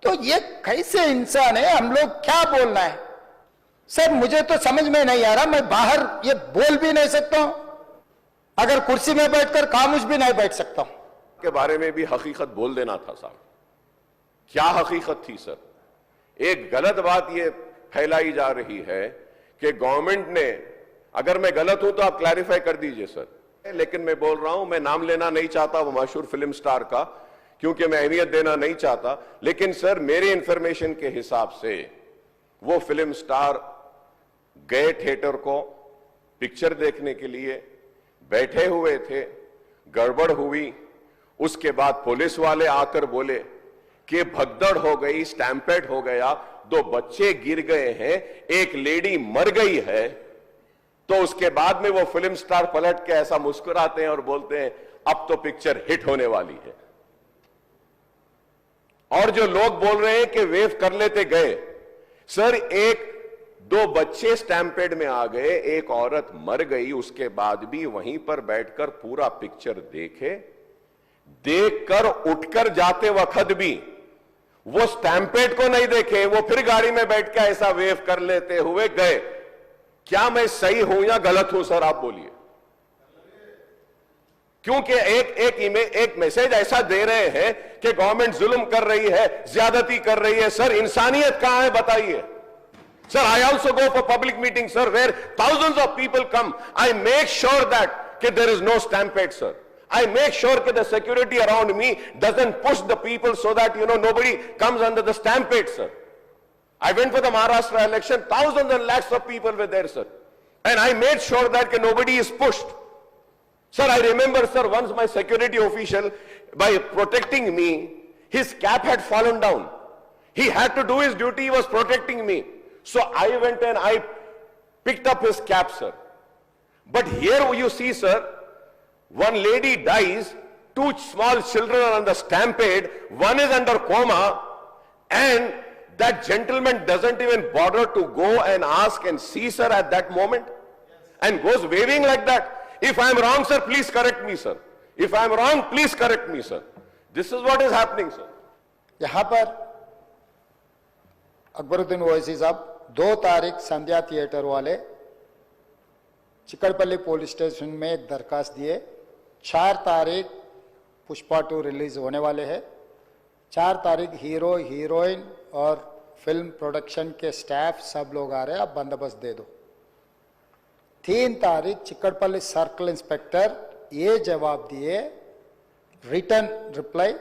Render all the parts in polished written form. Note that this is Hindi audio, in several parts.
तो ये कैसे इंसान है? हम लोग क्या बोलना है सर? मुझे तो समझ में नहीं आ रहा। मैं बाहर ये बोल भी नहीं सकता हूं, अगर कुर्सी में बैठकर खामोश भी नहीं बैठ सकता हूं। के बारे में भी हकीकत बोल देना था साहब। क्या हकीकत थी सर? एक गलत बात ये फैलाई जा रही है कि गवर्नमेंट ने, अगर मैं गलत हूं तो आप क्लैरिफाई कर दीजिए सर, लेकिन मैं बोल रहा हूं, मैं नाम लेना नहीं चाहता वो मशहूर फिल्म स्टार का, क्योंकि मैं अहमियत देना नहीं चाहता, लेकिन सर मेरे इंफॉर्मेशन के हिसाब से वो फिल्म स्टार गए थिएटर को पिक्चर देखने के लिए, बैठे हुए थे, गड़बड़ हुई, उसके बाद पुलिस वाले आकर बोले कि भगदड़ हो गई, स्टैम्पेड हो गया, 2 बच्चे गिर गए हैं, एक लेडी मर गई है। तो उसके बाद में वो फिल्म स्टार पलट के ऐसा मुस्कुराते हैं और बोलते हैं अब तो पिक्चर हिट होने वाली है। और जो लोग बोल रहे हैं कि वेव कर लेते गए, सर 1-2 बच्चे स्टैम्पेड में आ गए, एक औरत मर गई, उसके बाद भी वहीं पर बैठकर पूरा पिक्चर देखकर उठकर जाते वक्त भी वो स्टैम्पेड को नहीं देखे, वो फिर गाड़ी में बैठ के ऐसा वेव कर लेते हुए गए। क्या मैं सही हूं या गलत हूं सर? आप बोलिए। क्योंकि एक मैसेज ऐसा दे रहे हैं कि गवर्नमेंट जुल्म कर रही है, ज्यादती कर रही है। सर इंसानियत कहां है बताइए। Sir, I also go for public meetings, sir, where thousands of people come. I make sure that there is no stampede, sir. I make sure that the security around me doesn't push the people so that, nobody comes under the stampede, sir. I went for the Maharashtra election, thousands and lakhs of people were there, sir. And I made sure that nobody is pushed. Sir, I remember, sir, once my security official, by protecting me, his cap had fallen down. He had to do his duty, he was protecting me. So I went and I picked up his cap, sir. But here you see, sir, one lady dies, 2 small children are on the stampede, one is under coma, and that gentleman doesn't even bother to go and ask and see, sir, at that moment, and goes waving like that. If I am wrong, sir, please correct me, sir. If I am wrong, please correct me, sir. This is what is happening, sir. यहां पर अकबरुद्दीन ओवैसी साहब 2 तारीख संध्या थिएटर वाले चिकड़पल्ली पुलिस स्टेशन में एक दरखास्त दिए। 4 तारीख पुष्पा 2 रिलीज होने वाले हैं। 4 तारीख हीरो हीरोइन और फिल्म प्रोडक्शन के स्टाफ सब लोग आ रहे हैं, आप बंदोबस्त दे दो। 3 तारीख चिकड़पल्ली सर्कल इंस्पेक्टर ये जवाब दिए, रिटर्न रिप्लाई,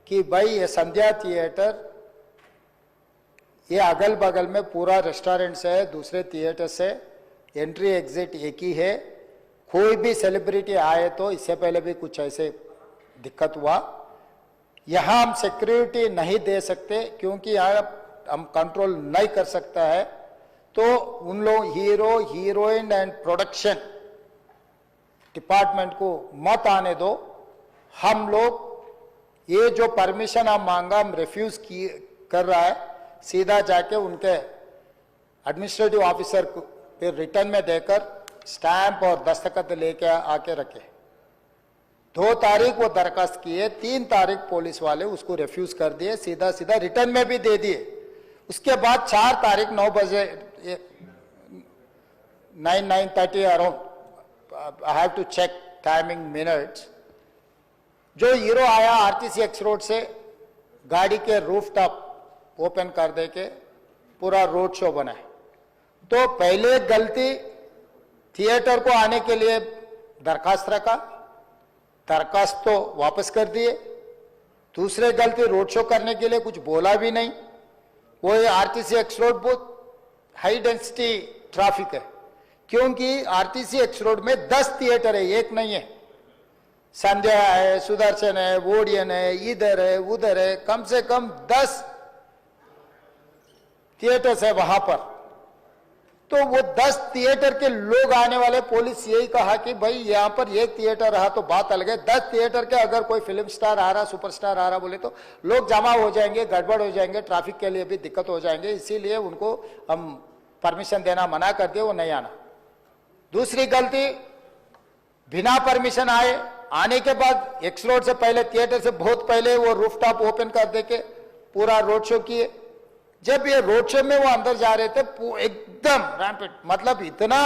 कि भाई ये संध्या थिएटर ये अगल बगल में पूरा रेस्टोरेंट से है, दूसरे थिएटर से एंट्री एग्जिट एक ही है, कोई भी सेलिब्रिटी आए तो इससे पहले भी कुछ ऐसे दिक्कत हुआ, यहाँ हम सिक्योरिटी नहीं दे सकते क्योंकि यहाँ हम कंट्रोल नहीं कर सकता है, तो उन लोग hero heroine and production department को मत आने दो। हम लोग ये जो परमिशन हम मांगा हम रिफ्यूज कर रहा है, सीधा जाके उनके एडमिनिस्ट्रेटिव ऑफिसर को फिर रिटर्न में देकर स्टैंप और दस्तखत लेके आके रखे। 2 तारीख वो दरखास्त किए, 3 तारीख पुलिस वाले उसको रिफ्यूज कर दिए, सीधा सीधा रिटर्न में भी दे दिए। उसके बाद 4 तारीख 9 बजे 9:30 around, I have to check timing minutes, जो हीरो आया आरटीसी एक्स रोड से गाड़ी के रूफ टॉप ओपन कर दे के पूरा रोड शो बनाए। तो पहले गलती थिएटर को आने के लिए दरखास्त रखा, दरखास्त तो वापस कर दिए। दूसरे गलती रोड शो करने के लिए कुछ बोला भी नहीं। वो आरटीसी एक्स रोड बहुत हाई डेंसिटी ट्रैफिक है, क्योंकि आरटीसी एक्स रोड में 10 थिएटर है, एक नहीं है। संध्या है, सुदर्शन है, वोडियन है, इधर है उधर है, कम से कम 10 थिएटर्स है वहां पर। तो वो 10 थिएटर के लोग आने वाले, पुलिस यही कहा कि भाई यहाँ पर एक थिएटर रहा तो बात अलग है, 10 थिएटर के अगर कोई फिल्म स्टार आ रहा, सुपरस्टार आ रहा बोले तो लोग जमा हो जाएंगे, गड़बड़ हो जाएंगे, ट्रैफिक के लिए भी दिक्कत हो जाएंगे, इसीलिए उनको हम परमिशन देना मना कर दिए, वो नहीं आना। दूसरी गलती, बिना परमिशन आए, आने के बाद एक्स रोड से पहले थिएटर से बहुत पहले वो रूफटॉप ओपन कर दे के पूरा रोड शो किए। जब ये रोड शो में वो अंदर जा रहे थे एकदम रैंपेड, मतलब इतना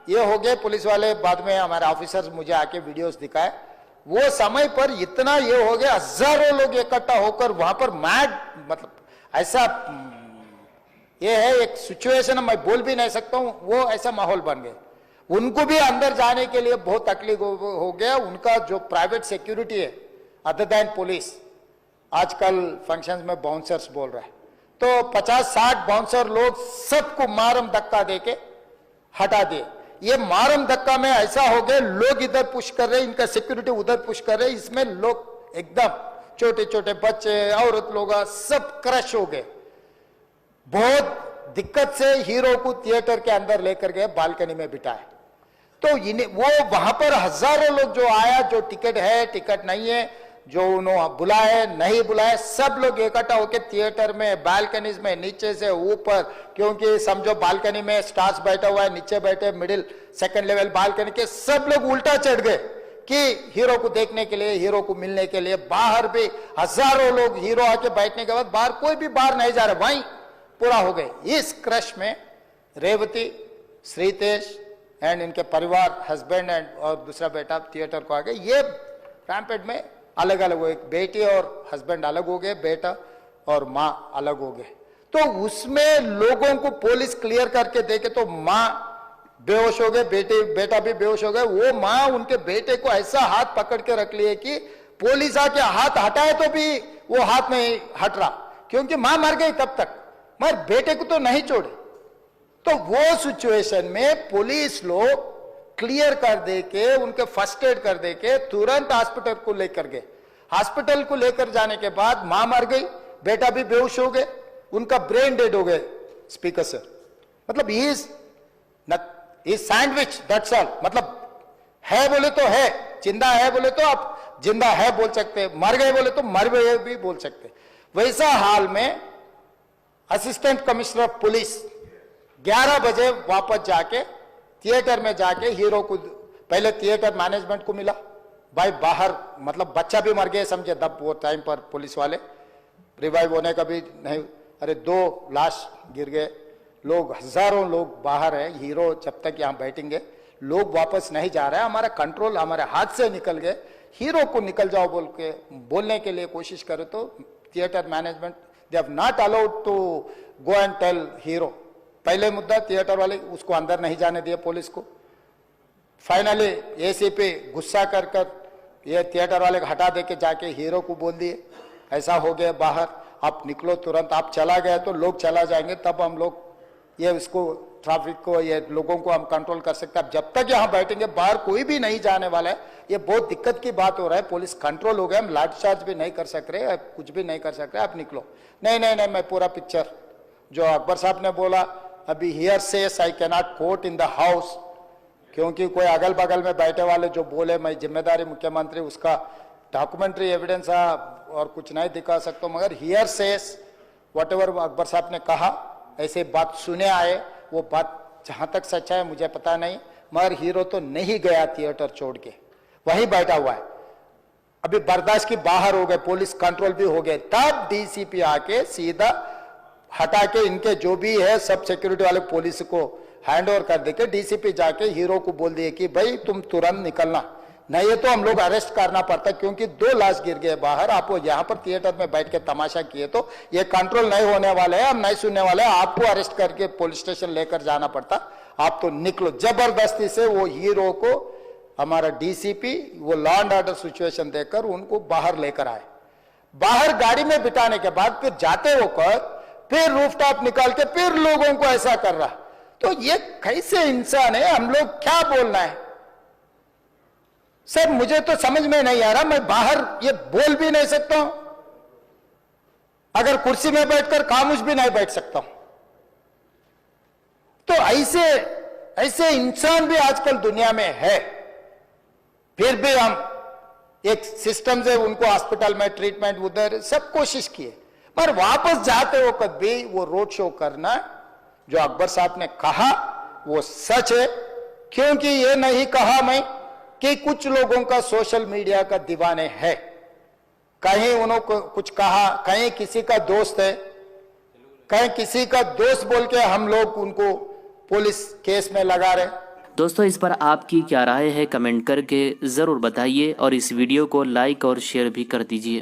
ये हो गए पुलिस वाले, बाद में हमारे ऑफिसर्स मुझे आके वीडियोस दिखाए, वो समय पर इतना ये हो गया, हजारों लोग इकट्ठा होकर वहां पर मैड, मतलब ऐसा ये है एक सिचुएशन, मैं बोल भी नहीं सकता हूं, वो ऐसा माहौल बन गया। उनको भी अंदर जाने के लिए बहुत तकलीफ हो गया। उनका जो प्राइवेट सिक्योरिटी है अदर देन पुलिस, आजकल फंक्शंस में बाउंसर्स बोल रहा है, तो 50-60 बाउंसर लोग सबको मारम धक्का देके हटा दिए। ये मारम धक्का में ऐसा हो गया, लोग इधर पुश कर रहे, इनका सिक्योरिटी उधर पुश कर रहे, इसमें लोग एकदम छोटे छोटे बच्चे, औरत लोग सब क्रश हो गए। बहुत दिक्कत से हीरो को थिएटर के अंदर लेकर गए, बालकनी में बिठाए। तो इन्हें वो वहां पर हजारों लोग जो आया, जो टिकट है टिकट नहीं है, जो उन्होंने बुलाए नहीं बुलाए, सब लोग इकट्ठा होकर थिएटर में, बालकनीज में, नीचे से ऊपर, क्योंकि समझो बालकनी में स्टार्स बैठा हुआ है, नीचे बैठे मिडिल सेकंड लेवल बालकनी के सब लोग उल्टा चढ़ गए कि हीरो को देखने के लिए, हीरो को मिलने के लिए। बाहर भी हजारों लोग, हीरो आके बैठने के बाद बाहर कोई भी बाहर नहीं जा रहा, वहीं पूरा हो गए। इस क्रश में रेवती, श्रीतेश एंड इनके परिवार, हस्बैंड एंड और दूसरा बेटा थिएटर को आ गए। ये रैम्पेड में अलग अलग हो, एक बेटी और हस्बैंड अलग हो गए, बेटा और माँ अलग हो गए। तो उसमें लोगों को पुलिस क्लियर करके देखे तो माँ बेहोश हो गए, बेटा भी बेहोश हो गए। वो माँ उनके बेटे को ऐसा हाथ पकड़ के रख लिए कि पुलिस आके हाथ हटाए तो भी वो हाथ नहीं हट रहा, क्योंकि माँ मर गई तब तक, मगर बेटे को तो नहीं छोड़े। तो वो सिचुएशन में पुलिस लोग क्लियर कर दे के, उनके फर्स्ट एड कर दे के तुरंत हॉस्पिटल को लेकर गए। हॉस्पिटल को लेकर जाने के बाद मां मर गई, बेटा भी बेहोश हो गए, उनका ब्रेन डेड हो गए स्पीकर से। मतलब ही सैंडविच, दैट्स ऑल। मतलब है बोले तो है, जिंदा है बोले तो आप जिंदा है बोल सकते, मर गए बोले तो मर गए भी बोल सकते। वैसा हाल में असिस्टेंट कमिश्नर ऑफ पुलिस 11 बजे वापस जाके थिएटर में जाके हीरो को, पहले थिएटर मैनेजमेंट को मिला, भाई बाहर, मतलब बच्चा भी मर गया समझे तब वो टाइम पर पुलिस वाले, रिवाइव होने का भी नहीं। अरे 2 लाश गिर गए, लोग हजारों लोग बाहर है, हीरो जब तक यहाँ बैठेंगे लोग वापस नहीं जा रहे हैं, हमारा कंट्रोल हमारे हाथ से निकल गए। हीरो को निकल जाओ बोल के बोलने के लिए कोशिश करे तो theatre management they have not allowed to go and tell hero. पहले मुद्दा थिएटर वाले उसको अंदर नहीं जाने दिए पुलिस को। फाइनली एसीपी गुस्सा कर ये थिएटर वाले हटा दे के जाके हीरो को बोल दिए ऐसा हो गया बाहर, आप निकलो तुरंत, आप चला गए तो लोग चला जाएंगे, तब हम लोग ये इसको ट्रैफिक को, ये लोगों को हम कंट्रोल कर सकते हैं। अब जब तक यहाँ बैठेंगे बाहर कोई भी नहीं जाने वाला है। ये बहुत दिक्कत की बात हो रहा है, पुलिस कंट्रोल हो गया, हम लाठीचार्ज भी नहीं कर सक रहे, कुछ भी नहीं कर सक रहे, आप निकलो। नहीं नहीं नहीं, मैं पूरा पिक्चर जो अकबर साहब ने बोला, अभी here says I cannot quote in the house, क्योंकि कोई अगल बगल में बैठे वाले जो बोले मैं जिम्मेदारी मुख्यमंत्री, उसका डॉक्यूमेंट्री एविडेंस और कुछ नहीं दिखा सकता, मगर here says whatever Akbar साहब ने कहा ऐसे बात सुने आए, वो बात जहां तक सच्चा है मुझे पता नहीं, मगर हीरो तो नहीं गया थिएटर छोड़ के, वहीं बैठा हुआ है। अभी बर्दाश्त की बाहर हो गए, पुलिस कंट्रोल भी हो गए, तब डीसीपी आके सीधा हटा के इनके जो भी है सब सिक्योरिटी वाले पुलिस को हैंड ओवर कर देके डीसीपी जाके हीरो को बोल दिए कि भाई तुम तुरंत निकलना, नहीं तो हम लोग अरेस्ट करना पड़ता, क्योंकि 2 लाश गिर गए बाहर, आप यहाँ पर थिएटर में बैठ के तमाशा किए तो ये कंट्रोल नहीं होने वाले है, हम नहीं सुनने वाले हैं, आपको अरेस्ट करके पुलिस स्टेशन लेकर जाना पड़ता, आप तो निकलो। जबरदस्ती से वो हीरो को हमारा डीसीपी वो लॉ एंड ऑर्डर सिचुएशन देखकर उनको बाहर लेकर आए। बाहर गाड़ी में बिठाने के बाद फिर जाते होकर फिर रूफटॉप निकाल के फिर लोगों को ऐसा कर रहा, तो ये कैसे इंसान है, हम लोग क्या बोलना है सर, मुझे तो समझ में नहीं आ रहा। मैं बाहर ये बोल भी नहीं सकता हूं, अगर कुर्सी में बैठकर खामोश भी नहीं बैठ सकता हूं। तो ऐसे इंसान भी आजकल दुनिया में है, फिर भी हम एक सिस्टम से उनको हॉस्पिटल में ट्रीटमेंट उधर सब कोशिश किए, पर वापस जाते हो कभी वो रोड शो करना जो अकबर साहब ने कहा वो सच है, क्योंकि ये नहीं कहा मैं कि कुछ लोगों का सोशल मीडिया का दीवाने है, कहीं उन्होंने कुछ कहा, कहीं किसी का दोस्त है, कहीं किसी का दोस्त बोल के हम लोग उनको पुलिस केस में लगा रहे। दोस्तों, इस पर आपकी क्या राय है कमेंट करके ज़रूर बताइए और इस वीडियो को लाइक और शेयर भी कर दीजिए।